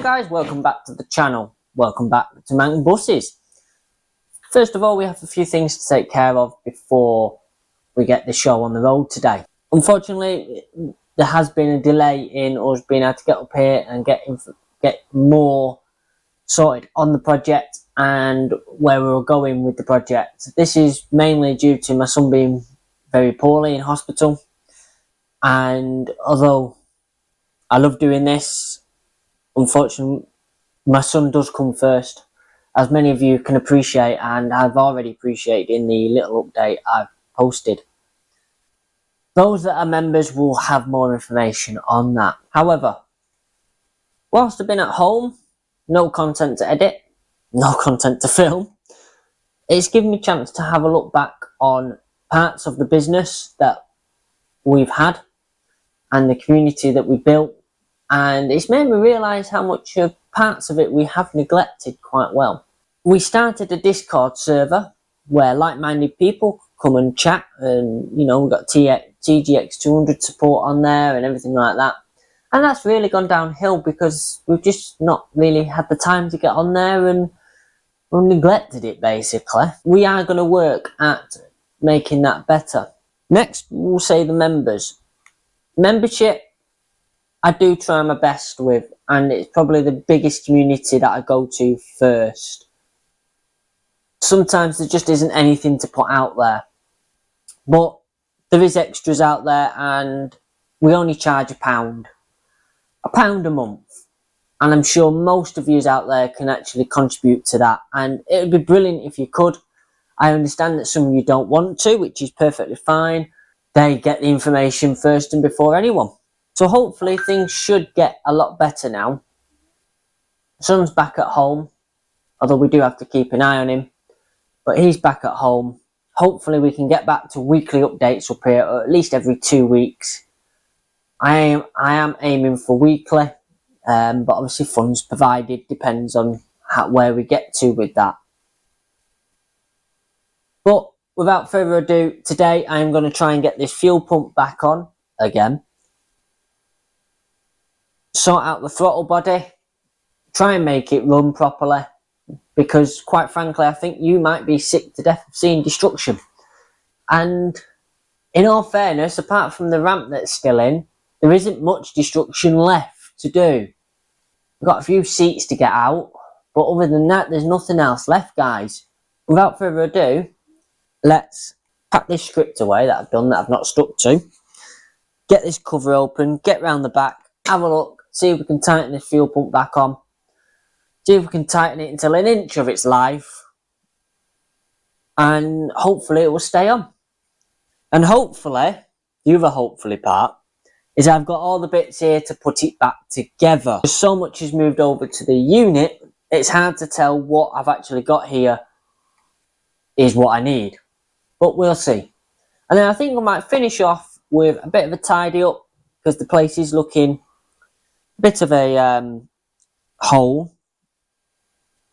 Guys, welcome back to the channel. Welcome back to Mountain Buses. First of all, we have a few things to take care of before we get the show on the road today. Unfortunately, there has been a delay in us being able to get up here and get more sorted on the project and where we were going with the project. This is mainly due to my son being very poorly in hospital, and although I love doing this, unfortunately, my son does come first, as many of you can appreciate, and I've already appreciated in the little update I've posted. Those that are members will have more information on that. However, whilst I've been at home, no content to edit, no content to film, it's given me a chance to have a look back on parts of the business that we've had and the community that we built. And it's made me realise how much parts of it we have neglected quite well. We started a Discord server where like-minded people come and chat, and we've got TGX200 support on there and everything like that. And that's really gone downhill because we've just not really had the time to get on there, and we've neglected it basically. We are going to work at making that better. Next, we'll say the members. Membership, I do try my best with, and it's probably the biggest community that I go to first. Sometimes there just isn't anything to put out there, but there is extras out there, and we only charge £1 a month, and I'm sure most of you out there can actually contribute to that, and it would be brilliant if you could. I understand that some of you don't want to, which is perfectly fine. They get the information first and before anyone. So hopefully things should get a lot better now. Son's back at home, although we do have to keep an eye on him, but he's back at home. Hopefully we can get back to weekly updates up here, or at least every 2 weeks. I am aiming for weekly, but obviously funds provided, depends on where we get to with that. But without further ado, today I am going to try and get this fuel pump back on again. Sort out the throttle body, try and make it run properly, because quite frankly I think you might be sick to death of seeing destruction. And in all fairness, apart from the ramp that's still in, there isn't much destruction left to do. We've got a few seats to get out, but other than that there's nothing else left, guys. Without further ado, let's pack this script away that I've done, that I've not stuck to, get this cover open, get round the back, have a look, see if we can tighten this fuel pump back on. See if we can tighten it until 1 inch of its life. And hopefully it will stay on. And hopefully, the other hopefully part, is I've got all the bits here to put it back together. So much has moved over to the unit, it's hard to tell what I've actually got here is what I need. But we'll see. And then I think I might finish off with a bit of a tidy up, because the place is looking bit of a hole,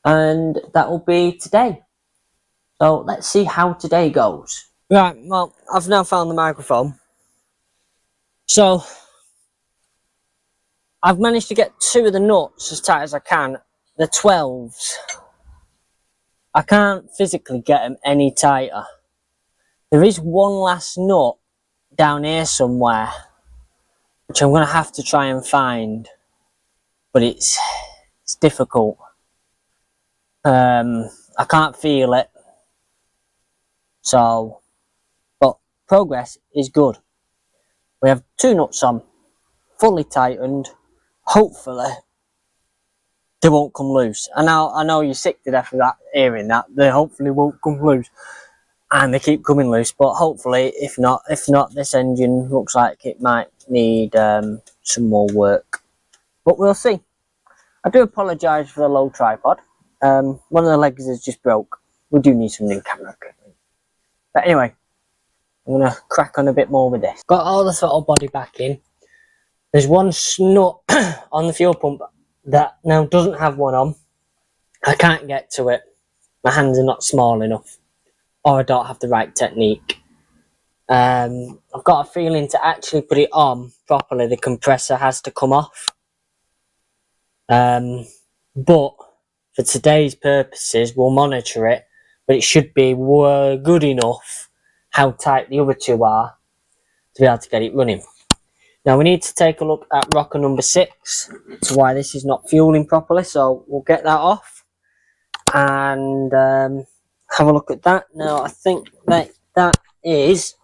and that will be today. So let's see how today goes. Right, well, I've now found the microphone. So I've managed to get 2 of the nuts as tight as I can, the 12s. I can't physically get them any tighter. There is one last nut down here somewhere, which I'm going to have to try and find, but it's difficult. I can't feel it, so, but progress is good. We have 2 nuts on, fully tightened. Hopefully they won't come loose. I know you're sick to death of that, hearing that they hopefully won't come loose, and they keep coming loose. But hopefully, if not, this engine looks like it might need some more work. But we'll see. I do apologise for the low tripod. One of the legs is just broke. We do need some new camera equipment. But anyway, I'm going to crack on a bit more with this. Got all the throttle body back in. There's one nut on the fuel pump that now doesn't have one on. I can't get to it. My hands are not small enough, or I don't have the right technique. I've got a feeling to actually put it on properly, the compressor has to come off. But for today's purposes, we'll monitor it, but it should be good enough how tight the other two are to be able to get it running. Now we need to take a look at rocker number 6 to why this is not fueling properly, so we'll get that off and have a look at that. Now I think that is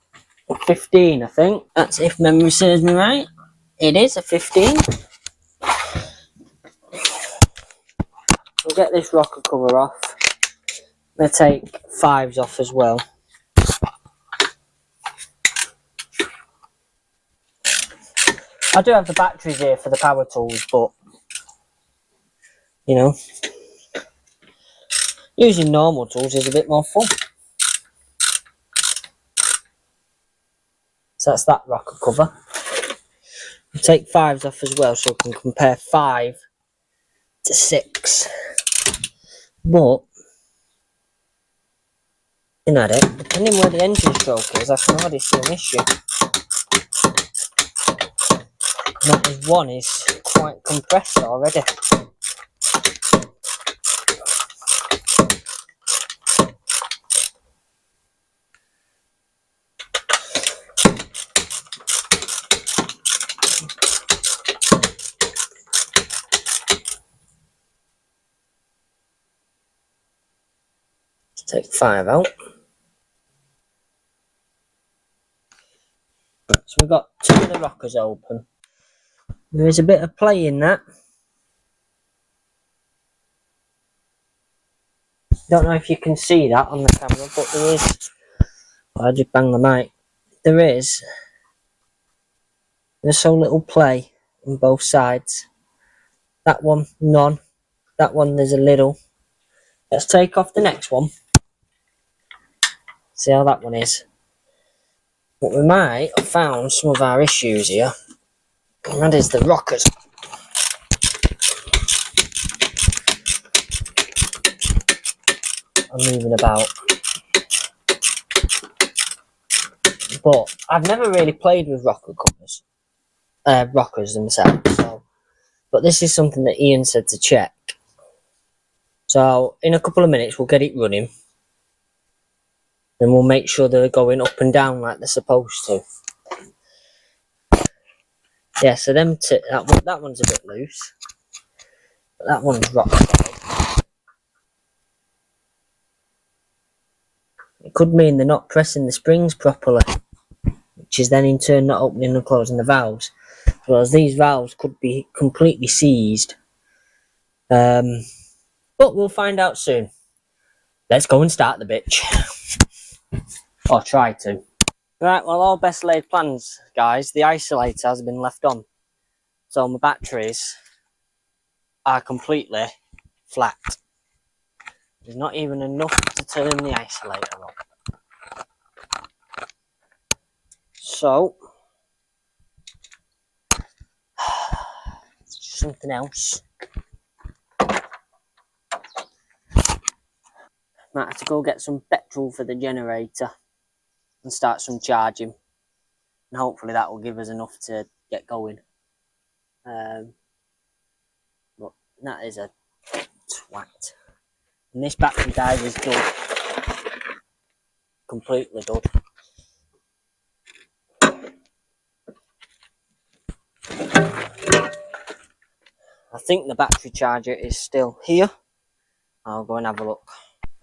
a 15, I think. That's if memory serves me right. It is a 15. We'll get this rocker cover off. I'm going to take 5s off as well. I do have the batteries here for the power tools, but you know, using normal tools is a bit more fun. So that's that rocker cover. We'll take 5s off as well so we can compare 5 to 6. But looking at it, depending where the engine stroke is, I can already see an issue. That is, one is quite compressed already. Let's take 5 out. So we've got 2 of the rockers open. There is a bit of play in that. Don't know if you can see that on the camera, but there is. I just bang the mic. There's so little play on both sides. That one, none. That one, there's a little. Let's take off the next one. See how that one is. But we might have found some of our issues here. And that is the rockers. I'm moving about. But I've never really played with rocker covers. Rockers themselves. So. But this is something that Ian said to check. So in a couple of minutes we'll get it running. Then we'll make sure they're going up and down like they're supposed to. Yeah, so that one's a bit loose. But that one's rock solid. It could mean they're not pressing the springs properly, which is then in turn not opening and closing the valves. Whereas these valves could be completely seized. But we'll find out soon. Let's go and start the bitch. Or try to. Right, well, all best laid plans, guys. The isolator has been left on. So my batteries are completely flat. There's not even enough to turn the isolator on. So, something else. Might have to go get some petrol for the generator and start some charging. And hopefully that will give us enough to get going. But that is a twat. And this battery, guys, is done. Completely done. I think the battery charger is still here. I'll go and have a look.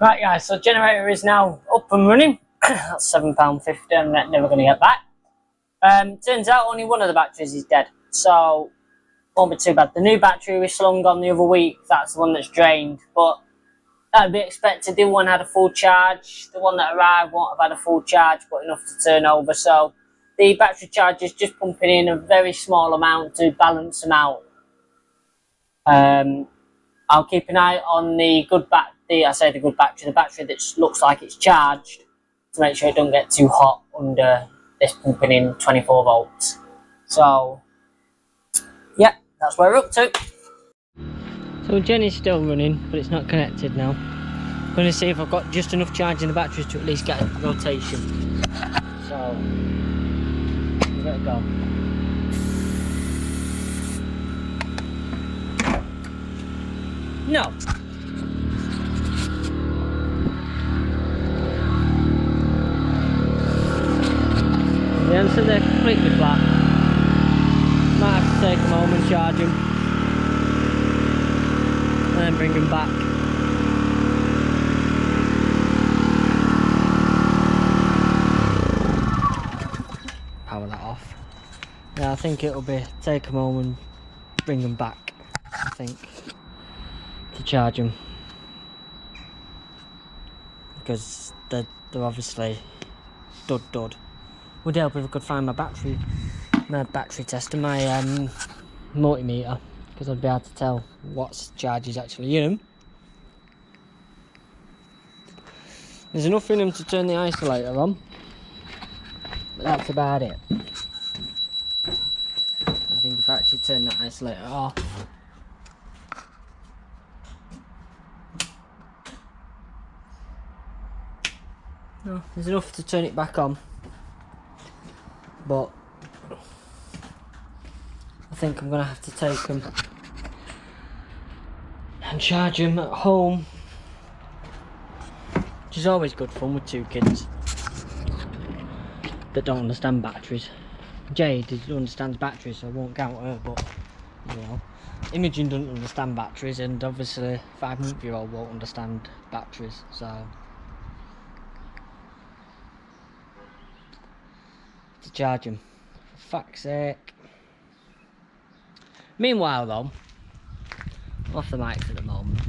Right, guys, so generator is now up and running. That's £7.50. I'm never going to get back. Turns out only one of the batteries is dead, so won't be too bad. The new battery we slung on the other week, that's the one that's drained, but that'd be expected. The one had a full charge. The one that arrived won't have had a full charge, but enough to turn over. So the battery charger is just pumping in a very small amount to balance them out. I'll keep an eye on the battery that looks like it's charged, to make sure it don't get too hot under this pumping in 24 volts. So yeah, that's where we're up to. So Jenny's still running, but it's not connected now. I'm going to see if I've got just enough charge in the batteries to at least get a rotation. So give it a go. No. The answer, they're completely flat. Might have to take them home and charge them. And then bring them back. Power that off. Yeah, I think it'll be take them home and bring them back, I think, to charge them. Because they're obviously dud. Would help if I could find my battery tester, my multimeter, because I'd be able to tell what charge is actually in them. There's enough in them to turn the isolator on, but that's about it. I think if I actually turn that isolator off, no, there's enough to turn it back on. But I think I'm going to have to take them and charge them at home, which is always good fun with two kids that don't understand batteries. Jade understands batteries, so I won't count her, but you know, Imogen doesn't understand batteries, and obviously 5-month-year-old won't understand batteries, so to charge them, for fuck's sake. Meanwhile though, off the mics at the moment,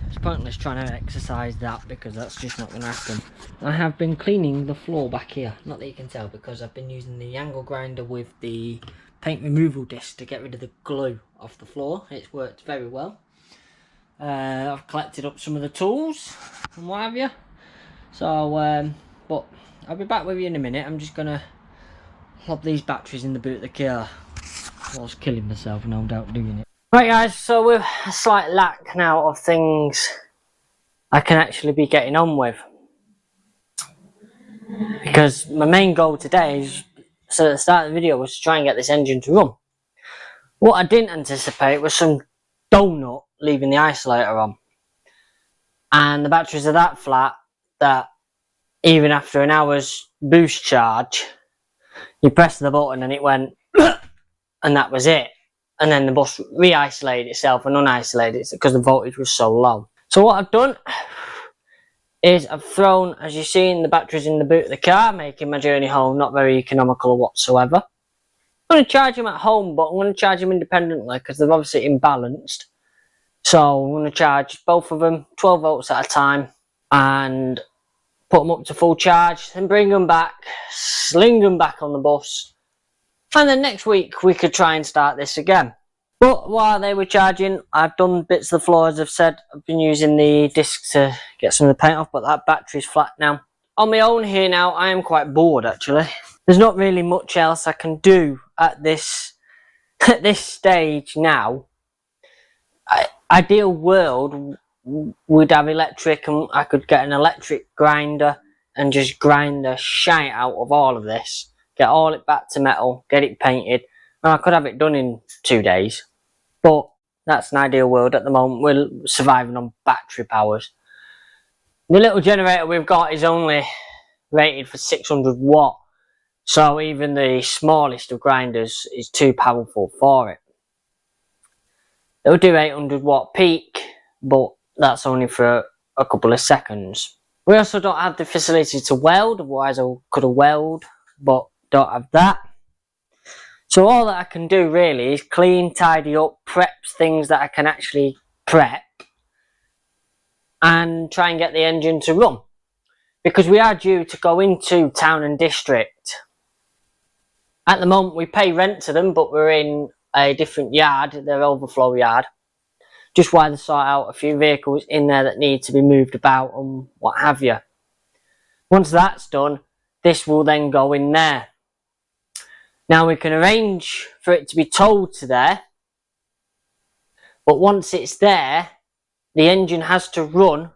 it's pointless trying to exercise that because that's just not going to happen. I have been cleaning the floor back here, not that you can tell, because I've been using the angle grinder with the paint removal disc to get rid of the glue off the floor. It's worked very well. I've collected up some of the tools and what have you, so but I'll be back with you in a minute. I'm just gonna lob these batteries in the boot of the car. I was killing myself, no doubt doing it. Right guys, so with a slight lack now of things I can actually be getting on with, because my main goal today is, so at the start of the video, was to try and get this engine to run. What I didn't anticipate was some donut leaving the isolator on, and the batteries are that flat that even after an hour's boost charge, you press the button and it went and that was it. And then the bus re-isolated itself and unisolated it because the voltage was so low. So what I've done is I've thrown, as you see, the batteries in the boot of the car, making my journey home not very economical whatsoever. I'm going to charge them at home, but I'm going to charge them independently because they're obviously imbalanced. So I'm going to charge both of them 12 volts at a time and put them up to full charge, then bring them back, sling them back on the bus, and then next week we could try and start this again. But while they were charging, I've done bits of the floor, as I've said. I've been using the disc to get some of the paint off, but that battery's flat now. On my own here now, I am quite bored actually. There's not really much else I can do at this stage now. Ideal world would have electric, and I could get an electric grinder and just grind the shite out of all of this, get all it back to metal, get it painted, and I could have it done in 2 days. But that's an ideal world. At the moment we're surviving on battery powers. The little generator we've got is only rated for 600 watt, so even the smallest of grinders is too powerful for it. It'll do 800 watt peak, but that's only for a couple of seconds. We also don't have the facility to weld, otherwise I could have welded, but don't have that. So all that I can do really is clean, tidy up, prep things that I can actually prep, and try and get the engine to run. Because we are due to go into Town and District. At the moment we pay rent to them, but we're in a different yard, their overflow yard. Just while they sort out a few vehicles in there that need to be moved about and what have you. Once that's done, this will then go in there. Now we can arrange for it to be towed to there, but once it's there, the engine has to run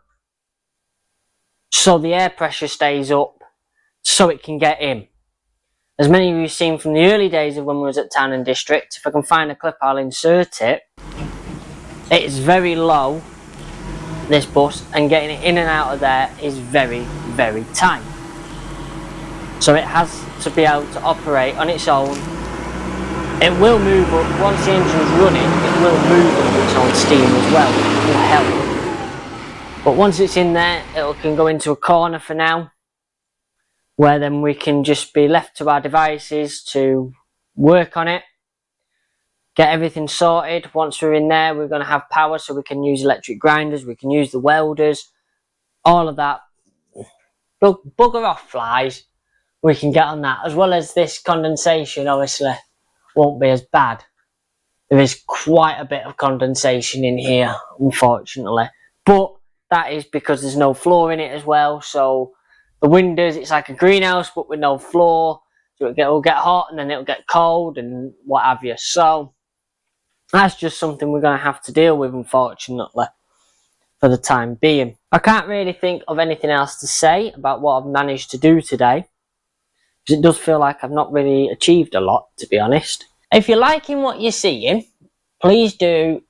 so the air pressure stays up so it can get in. As many of you have seen from the early days of when we was at Town and District, if I can find a clip I'll insert it. It's very low, this bus, and getting it in and out of there is very, very tight. So it has to be able to operate on its own. It will move up, once the engine's running, it will move under its own steam as well, it will help. But once it's in there, it can go into a corner for now, where then we can just be left to our devices to work on it, get everything sorted. Once we're in there, we're going to have power, so we can use electric grinders, we can use the welders, all of that. Bugger off flies, we can get on that, as well as this condensation obviously won't be as bad. There is quite a bit of condensation in here, unfortunately, but that is because there's no floor in it as well. So the windows, it's like a greenhouse but with no floor, so it'll get hot and then it'll get cold and what have you. So that's just something we're going to have to deal with, unfortunately, for the time being. I can't really think of anything else to say about what I've managed to do today, because it does feel like I've not really achieved a lot, to be honest. If you're liking what you're seeing, please do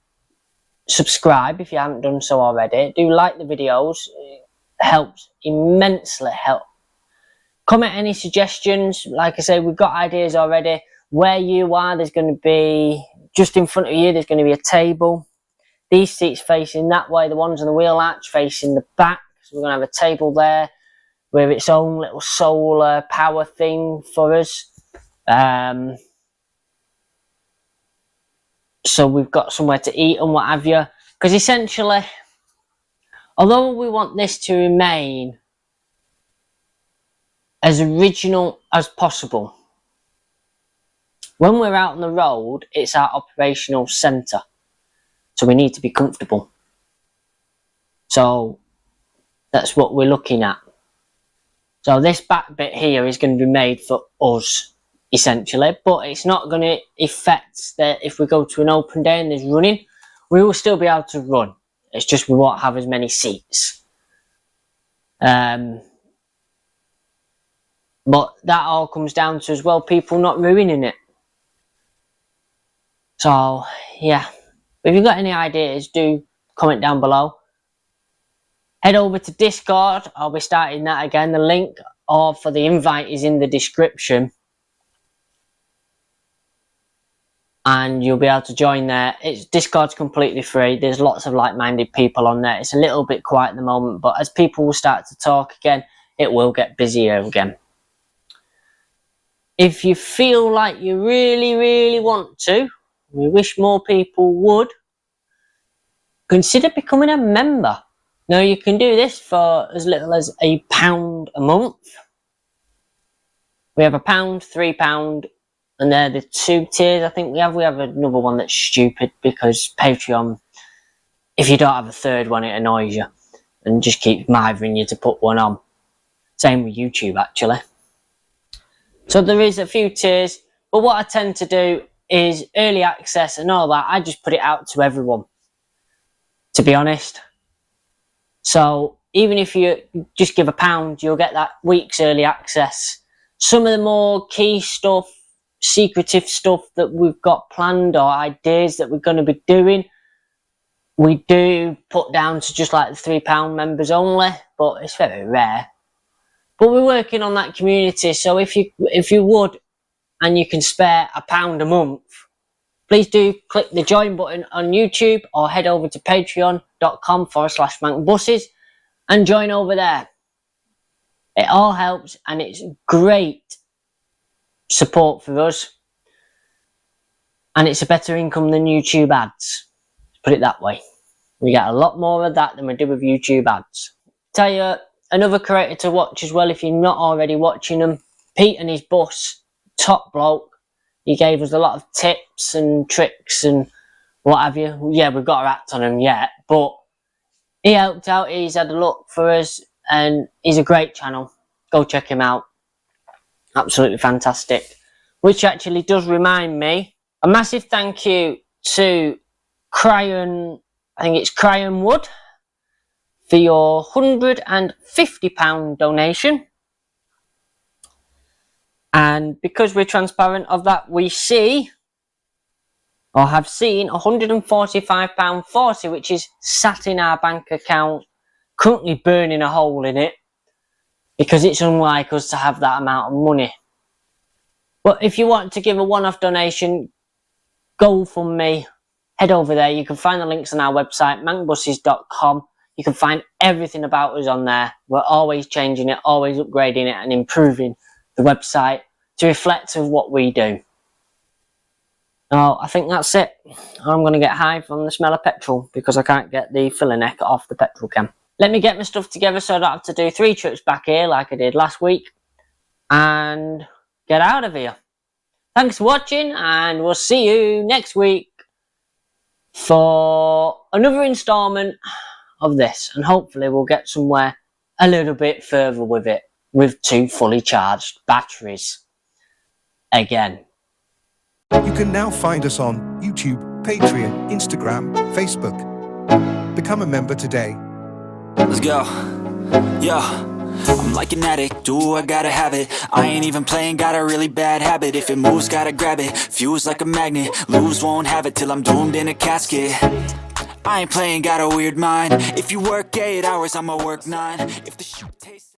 subscribe if you haven't done so already. Do like the videos, it helps immensely. Comment any suggestions. Like I say, we've got ideas already. Where you are, there's going to be, just in front of you, there's going to be a table. These seats facing that way, the ones on the wheel arch facing the back. So we're going to have a table there with its own little solar power thing for us. So we've got somewhere to eat and what have you. Because essentially, although we want this to remain as original as possible, when we're out on the road, it's our operational centre. So we need to be comfortable. So that's what we're looking at. So this back bit here is going to be made for us, essentially. But it's not going to affect that if we go to an open day and there's running, we will still be able to run. It's just we won't have as many seats. But that all comes down to, as well, people not ruining it. So, yeah. If you've got any ideas, do comment down below. Head over to Discord. I'll be starting that again. The link for the invite is in the description. And you'll be able to join there. Discord's completely free. There's lots of like-minded people on there. It's a little bit quiet at the moment, but as people will start to talk again, it will get busier again. If you feel like you really, really want to, we wish more people would, consider becoming a member. Now, you can do this for as little as £1 a month. We have £1, £3, and they're the 2 tiers I think we have. We have another one that's stupid, because Patreon, if you don't have a third one, it annoys you and just keeps mithering you to put one on. Same with YouTube, actually. So there is a few tiers, but what I tend to do is early access and all that. I just put it out to everyone, to be honest. So even if you just give £1, you'll get that week's early access. Some of the more key stuff, secretive stuff that we've got planned, or ideas that we're going to be doing, we do put down to just like the £3 members only, but it's very rare. But we're working on that community, so if you would, and you can spare £1 a month, please do click the join button on YouTube, or head over to patreon.com/MankBuses and join over there. It all helps, and it's great support for us, and it's a better income than YouTube ads. Put it that way. We get a lot more of that than we do with YouTube ads. Tell you another creator to watch as well, if you're not already watching them, Pete and his bus, top bloke. He gave us a lot of tips and tricks and what have you. Yeah, we've got our act on him yet, but he helped out. He's had a look for us, and he's a great channel. Go check him out. Absolutely fantastic. Which actually does remind me, a massive thank you to Cryon, I think it's Cryon Wood, for your £150 donation. And because we're transparent of that, we see or have seen £145.40, which is sat in our bank account, currently burning a hole in it, because it's unlike us to have that amount of money. But if you want to give a one-off donation, GoFundMe, head over there. You can find the links on our website, mankbuses.com. You can find everything about us on there. We're always changing it, always upgrading it and improving the website to reflect of what we do. Now, I think that's it. I'm going to get high from the smell of petrol because I can't get the filler neck off the petrol can. Let me get my stuff together so I don't have to do 3 trips back here like I did last week and get out of here. Thanks for watching, and we'll see you next week for another instalment of this, and hopefully we'll get somewhere a little bit further with it, with 2 fully charged batteries again. You can now find us on YouTube, Patreon, Instagram, Facebook. Become a member today. Let's go. Yo, I'm like an addict, do I gotta have it. I ain't even playing, got a really bad habit. If it moves, gotta grab it, fuse like a magnet. Lose, won't have it till I'm doomed in a casket. I ain't playing, got a weird mind. If you work 8 hours, I'ma work 9. If the shoot tastes